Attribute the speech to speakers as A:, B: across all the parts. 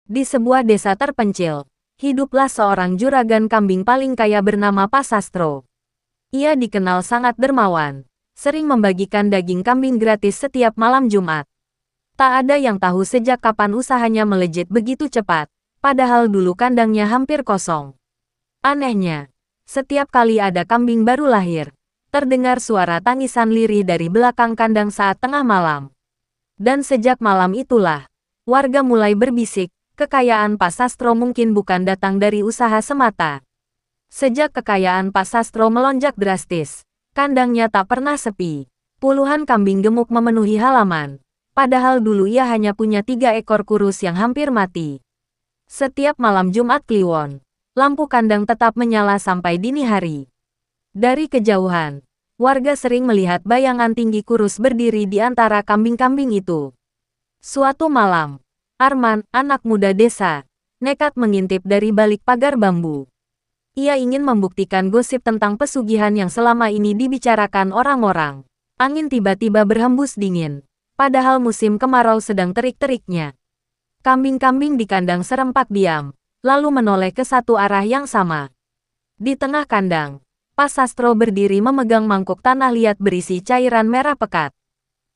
A: Di sebuah desa terpencil, hiduplah seorang juragan kambing paling kaya bernama Pak Sastro. Ia dikenal sangat dermawan, sering membagikan daging kambing gratis setiap malam Jumat. Tak ada yang tahu sejak kapan usahanya melejit begitu cepat, padahal dulu kandangnya hampir kosong. Anehnya, setiap kali ada kambing baru lahir, terdengar suara tangisan lirih dari belakang kandang saat tengah malam. Dan sejak malam itulah, warga mulai berbisik, kekayaan Pak Sastro mungkin bukan datang dari usaha semata. Sejak kekayaan Pak Sastro melonjak drastis, kandangnya tak pernah sepi. Puluhan kambing gemuk memenuhi halaman, padahal dulu ia hanya punya 3 ekor kurus yang hampir mati. Setiap malam Jumat Kliwon, lampu kandang tetap menyala sampai dini hari. Dari kejauhan, warga sering melihat bayangan tinggi kurus berdiri di antara kambing-kambing itu. Suatu malam, Arman, anak muda desa, nekat mengintip dari balik pagar bambu. Ia ingin membuktikan gosip tentang pesugihan yang selama ini dibicarakan orang-orang. Angin tiba-tiba berhembus dingin, padahal musim kemarau sedang terik-teriknya. Kambing-kambing di kandang serempak diam, lalu menoleh ke satu arah yang sama. Di tengah kandang, Pak Sastro berdiri memegang mangkuk tanah liat berisi cairan merah pekat.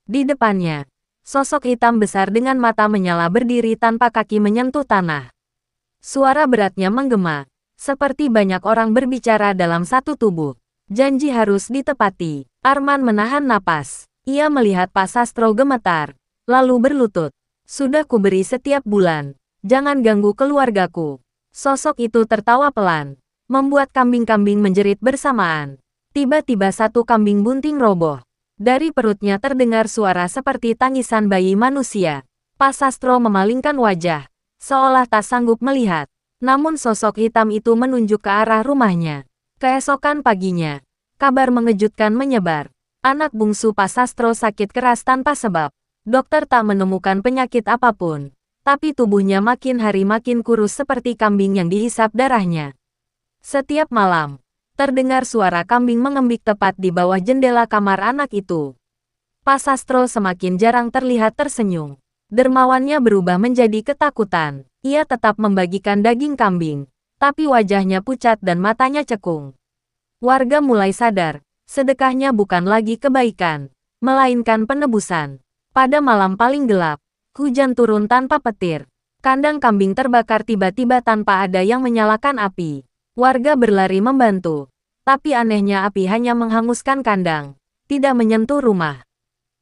A: Di depannya, sosok hitam besar dengan mata menyala berdiri tanpa kaki menyentuh tanah. Suara beratnya menggema, seperti banyak orang berbicara dalam satu tubuh. Janji harus ditepati. Arman menahan napas. Ia melihat Pak Sastro gemetar, lalu berlutut. Sudah kuberi setiap bulan. Jangan ganggu keluargaku. Sosok itu tertawa pelan, membuat kambing-kambing menjerit bersamaan. Tiba-tiba satu kambing bunting roboh. Dari perutnya terdengar suara seperti tangisan bayi manusia. Pak Sastro memalingkan wajah, seolah tak sanggup melihat. Namun sosok hitam itu menunjuk ke arah rumahnya. Keesokan paginya, kabar mengejutkan menyebar. Anak bungsu Pak Sastro sakit keras tanpa sebab. Dokter tak menemukan penyakit apapun, tapi tubuhnya makin hari makin kurus seperti kambing yang dihisap darahnya. Setiap malam, terdengar suara kambing mengembik tepat di bawah jendela kamar anak itu. Pak Sastro semakin jarang terlihat tersenyum. Dermawannya berubah menjadi ketakutan. Ia tetap membagikan daging kambing, tapi wajahnya pucat dan matanya cekung. Warga mulai sadar, sedekahnya bukan lagi kebaikan, melainkan penebusan. Pada malam paling gelap, hujan turun tanpa petir. Kandang kambing terbakar tiba-tiba tanpa ada yang menyalakan api. Warga berlari membantu, tapi anehnya api hanya menghanguskan kandang, tidak menyentuh rumah.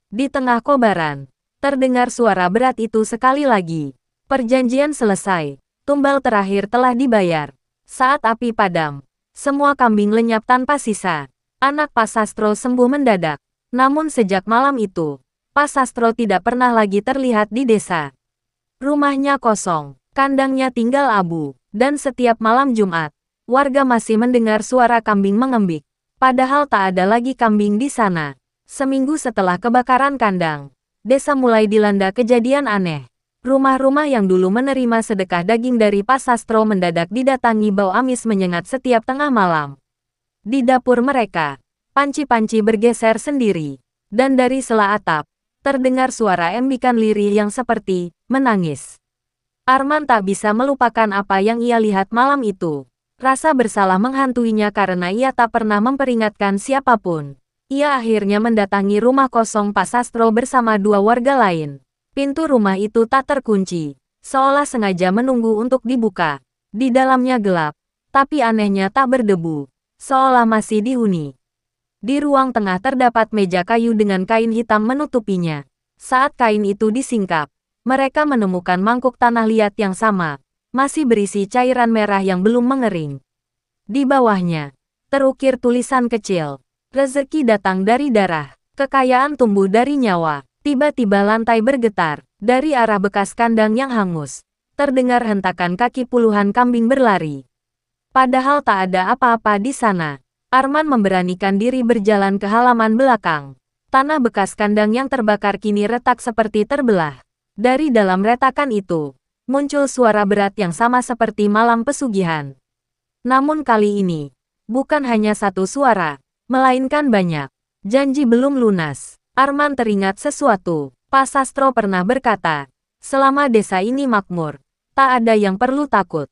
A: Di tengah kobaran, terdengar suara berat itu sekali lagi. Perjanjian selesai, tumbal terakhir telah dibayar. Saat api padam, semua kambing lenyap tanpa sisa. Anak Pak Sastro sembuh mendadak. Namun sejak malam itu, Pak Sastro tidak pernah lagi terlihat di desa. Rumahnya kosong, kandangnya tinggal abu, dan setiap malam Jumat, warga masih mendengar suara kambing mengembik. Padahal tak ada lagi kambing di sana. Seminggu setelah kebakaran kandang, desa mulai dilanda kejadian aneh. Rumah-rumah yang dulu menerima sedekah daging dari Pak Sastro mendadak didatangi bau amis menyengat setiap tengah malam. Di dapur mereka, panci-panci bergeser sendiri, dan dari sela atap, terdengar suara embikan lirih yang seperti menangis. Arman tak bisa melupakan apa yang ia lihat malam itu. Rasa bersalah menghantuinya karena ia tak pernah memperingatkan siapapun. Ia akhirnya mendatangi rumah kosong Pak Sastro bersama 2 warga lain. Pintu rumah itu tak terkunci, seolah sengaja menunggu untuk dibuka. Di dalamnya gelap, tapi anehnya tak berdebu, seolah masih dihuni. Di ruang tengah terdapat meja kayu dengan kain hitam menutupinya. Saat kain itu disingkap, mereka menemukan mangkuk tanah liat yang sama, masih berisi cairan merah yang belum mengering. Di bawahnya, terukir tulisan kecil, rezeki datang dari darah, kekayaan tumbuh dari nyawa. Tiba-tiba lantai bergetar, dari arah bekas kandang yang hangus. Terdengar hentakan kaki puluhan kambing berlari. Padahal tak ada apa-apa di sana. Arman memberanikan diri berjalan ke halaman belakang. Tanah bekas kandang yang terbakar kini retak seperti terbelah. Dari dalam retakan itu, muncul suara berat yang sama seperti malam pesugihan. Namun kali ini, bukan hanya satu suara, melainkan banyak. Janji belum lunas. Arman teringat sesuatu. Pak Sastro pernah berkata, selama desa ini makmur, Tak ada yang perlu takut.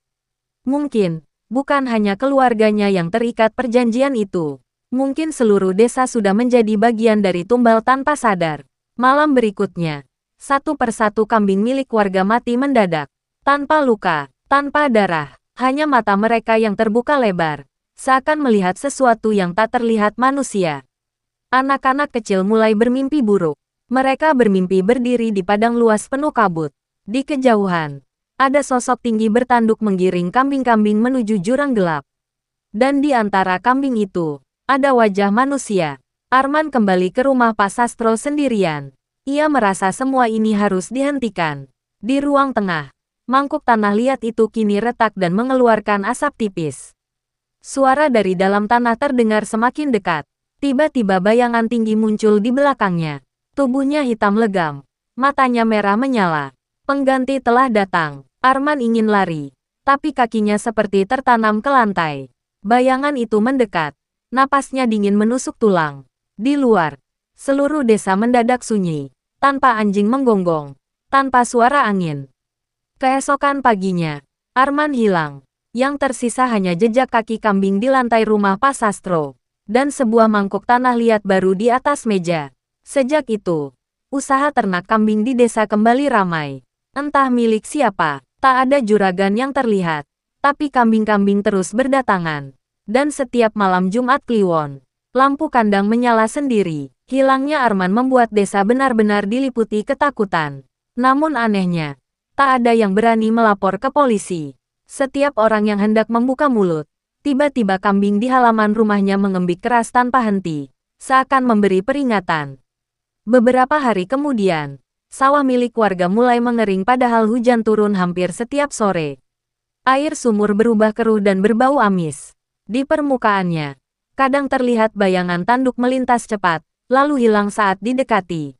A: Mungkin, bukan hanya keluarganya yang terikat perjanjian itu. Mungkin seluruh desa sudah menjadi bagian dari tumbal tanpa sadar. Malam berikutnya, satu persatu kambing milik warga mati mendadak. Tanpa luka, tanpa darah, hanya mata mereka yang terbuka lebar. Seakan melihat sesuatu yang tak terlihat manusia. Anak-anak kecil mulai bermimpi buruk. Mereka bermimpi berdiri di padang luas penuh kabut. Di kejauhan, ada sosok tinggi bertanduk menggiring kambing-kambing menuju jurang gelap. Dan di antara kambing itu, ada wajah manusia. Arman kembali ke rumah Pak Sastro sendirian. Ia merasa semua ini harus dihentikan. Di ruang tengah, mangkuk tanah liat itu kini retak dan mengeluarkan asap tipis. Suara dari dalam tanah terdengar semakin dekat. Tiba-tiba bayangan tinggi muncul di belakangnya. Tubuhnya hitam legam. Matanya merah menyala. Pengganti telah datang. Arman ingin lari. Tapi kakinya seperti tertanam ke lantai. Bayangan itu mendekat. Napasnya dingin menusuk tulang. Di luar, seluruh desa mendadak sunyi. Tanpa anjing menggonggong. Tanpa suara angin. Keesokan paginya, Arman hilang. Yang tersisa hanya jejak kaki kambing di lantai rumah Pak Sastro. Dan sebuah mangkuk tanah liat baru di atas meja. Sejak itu, usaha ternak kambing di desa kembali ramai. Entah milik siapa, tak ada juragan yang terlihat. Tapi kambing-kambing terus berdatangan. Dan setiap malam Jumat Kliwon, lampu kandang menyala sendiri. Hilangnya Arman membuat desa benar-benar diliputi ketakutan. Namun anehnya, tak ada yang berani melapor ke polisi. Setiap orang yang hendak membuka mulut, tiba-tiba kambing di halaman rumahnya mengembik keras tanpa henti, seakan memberi peringatan. Beberapa hari kemudian, sawah milik warga mulai mengering padahal hujan turun hampir setiap sore. Air sumur berubah keruh dan berbau amis. Di permukaannya, kadang terlihat bayangan tanduk melintas cepat, lalu hilang saat didekati.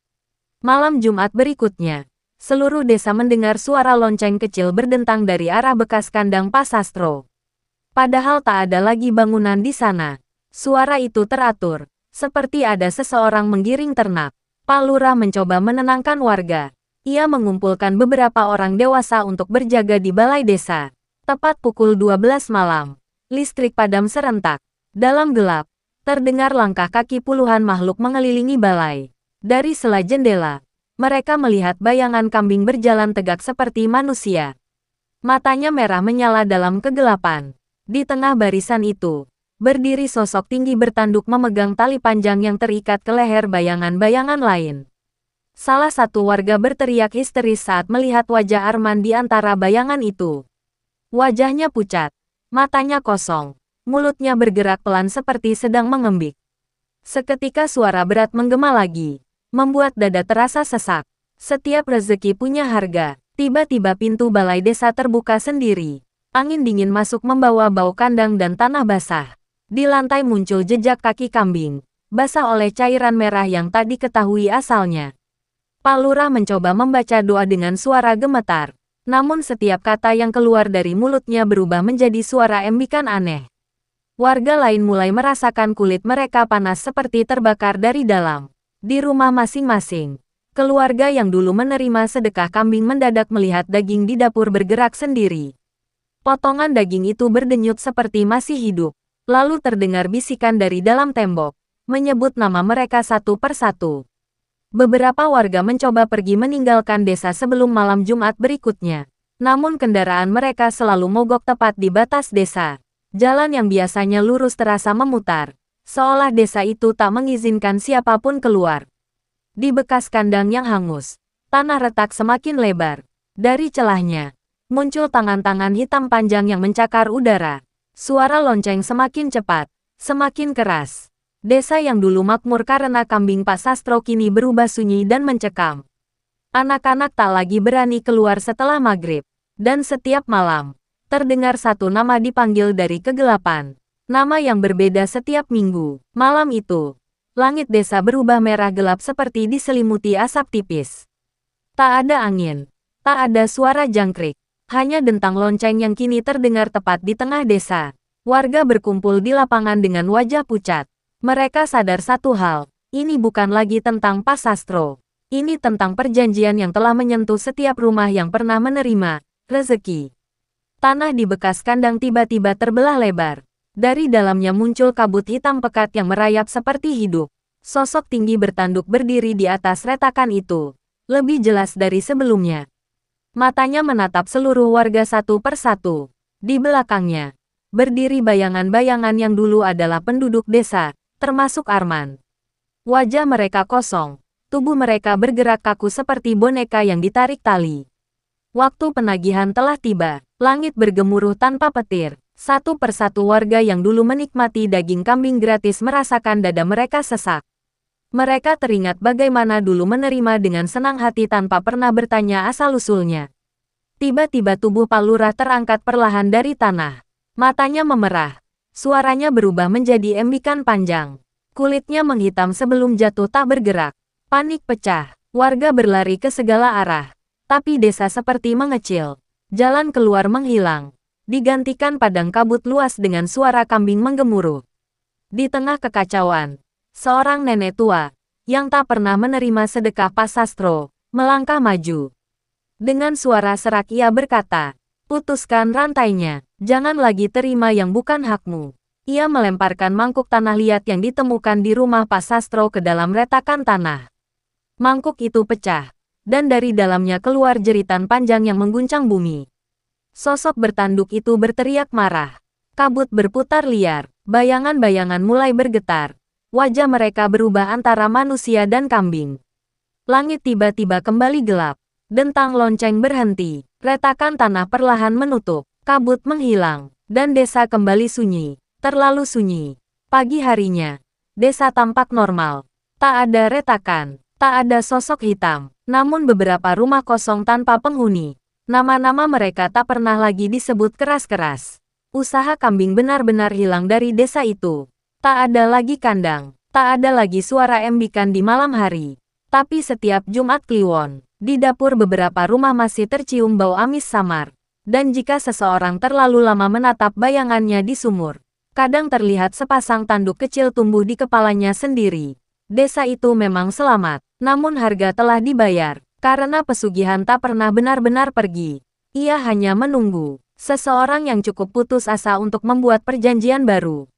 A: Malam Jumat berikutnya, seluruh desa mendengar suara lonceng kecil berdentang dari arah bekas kandang Pak Sastro. Padahal tak ada lagi bangunan di sana. Suara itu teratur, seperti ada seseorang menggiring ternak. Pak Lurah mencoba menenangkan warga. Ia mengumpulkan beberapa orang dewasa untuk berjaga di balai desa. Tepat pukul 12 malam, listrik padam serentak. Dalam gelap, terdengar langkah kaki puluhan makhluk mengelilingi balai. Dari sela jendela, mereka melihat bayangan kambing berjalan tegak seperti manusia. Matanya merah menyala dalam kegelapan. Di tengah barisan itu, berdiri sosok tinggi bertanduk memegang tali panjang yang terikat ke leher bayangan-bayangan lain. Salah satu warga berteriak histeris saat melihat wajah Arman di antara bayangan itu. Wajahnya pucat, matanya kosong, mulutnya bergerak pelan seperti sedang mengembik. Seketika suara berat menggema lagi, membuat dada terasa sesak. Setiap rezeki punya harga. Tiba-tiba pintu balai desa terbuka sendiri. Angin dingin masuk membawa bau kandang dan tanah basah. Di lantai muncul jejak kaki kambing, basah oleh cairan merah yang tak diketahui asalnya. Pak Lurah mencoba membaca doa dengan suara gemetar. Namun setiap kata yang keluar dari mulutnya berubah menjadi suara embikan aneh. Warga lain mulai merasakan kulit mereka panas seperti terbakar dari dalam. Di rumah masing-masing, keluarga yang dulu menerima sedekah kambing mendadak melihat daging di dapur bergerak sendiri. Potongan daging itu berdenyut seperti masih hidup. Lalu terdengar bisikan dari dalam tembok, menyebut nama mereka satu persatu. Beberapa warga mencoba pergi meninggalkan desa sebelum malam Jumat berikutnya. Namun kendaraan mereka selalu mogok tepat di batas desa. Jalan yang biasanya lurus terasa memutar, seolah desa itu tak mengizinkan siapapun keluar. Di bekas kandang yang hangus, tanah retak semakin lebar. Dari celahnya, muncul tangan-tangan hitam panjang yang mencakar udara. Suara lonceng semakin cepat, semakin keras. Desa yang dulu makmur karena kambing Pak Sastro kini berubah sunyi dan mencekam. Anak-anak tak lagi berani keluar setelah maghrib. Dan setiap malam, terdengar satu nama dipanggil dari kegelapan. Nama yang berbeda setiap minggu. Malam itu, langit desa berubah merah gelap seperti diselimuti asap tipis. Tak ada angin, tak ada suara jangkrik. Hanya dentang lonceng yang kini terdengar tepat di tengah desa. Warga berkumpul di lapangan dengan wajah pucat. Mereka sadar satu hal, ini bukan lagi tentang Pak Sastro. Ini tentang perjanjian yang telah menyentuh setiap rumah yang pernah menerima rezeki. Tanah di bekas kandang tiba-tiba terbelah lebar. Dari dalamnya muncul kabut hitam pekat yang merayap seperti hidup. Sosok tinggi bertanduk berdiri di atas retakan itu. Lebih jelas dari sebelumnya. Matanya menatap seluruh warga satu persatu. Di belakangnya, berdiri bayangan-bayangan yang dulu adalah penduduk desa, termasuk Arman. Wajah mereka kosong. Tubuh mereka bergerak kaku seperti boneka yang ditarik tali. Waktu penagihan telah tiba. Langit bergemuruh tanpa petir. Satu persatu warga yang dulu menikmati daging kambing gratis merasakan dada mereka sesak. Mereka teringat bagaimana dulu menerima dengan senang hati tanpa pernah bertanya asal-usulnya. Tiba-tiba tubuh Pak Lurah terangkat perlahan dari tanah. Matanya memerah. Suaranya berubah menjadi embikan panjang. Kulitnya menghitam sebelum jatuh tak bergerak. Panik pecah. Warga berlari ke segala arah. Tapi desa seperti mengecil. Jalan keluar menghilang. Digantikan padang kabut luas dengan suara kambing menggemuruh. Di tengah kekacauan, seorang nenek tua, yang tak pernah menerima sedekah Pak Sastro, melangkah maju. Dengan suara serak ia berkata, "Putuskan rantainya, jangan lagi terima yang bukan hakmu." Ia melemparkan mangkuk tanah liat yang ditemukan di rumah Pak Sastro ke dalam retakan tanah. Mangkuk itu pecah. Dan dari dalamnya keluar jeritan panjang yang mengguncang bumi. Sosok bertanduk itu berteriak marah. Kabut berputar liar, bayangan-bayangan mulai bergetar. Wajah mereka berubah antara manusia dan kambing. Langit tiba-tiba kembali gelap. Dentang lonceng berhenti. Retakan tanah perlahan menutup. Kabut menghilang. Dan desa kembali sunyi. Terlalu sunyi. Pagi harinya, desa tampak normal. Tak ada retakan. Tak ada sosok hitam. Namun beberapa rumah kosong tanpa penghuni. Nama-nama mereka tak pernah lagi disebut keras-keras. Usaha kambing benar-benar hilang dari desa itu. Tak ada lagi kandang. Tak ada lagi suara embikan di malam hari. Tapi setiap Jumat Kliwon, di dapur beberapa rumah masih tercium bau amis samar. Dan jika seseorang terlalu lama menatap bayangannya di sumur, kadang terlihat sepasang tanduk kecil tumbuh di kepalanya sendiri. Desa itu memang selamat, namun harga telah dibayar, karena pesugihan tak pernah benar-benar pergi. Ia hanya menunggu seseorang yang cukup putus asa untuk membuat perjanjian baru.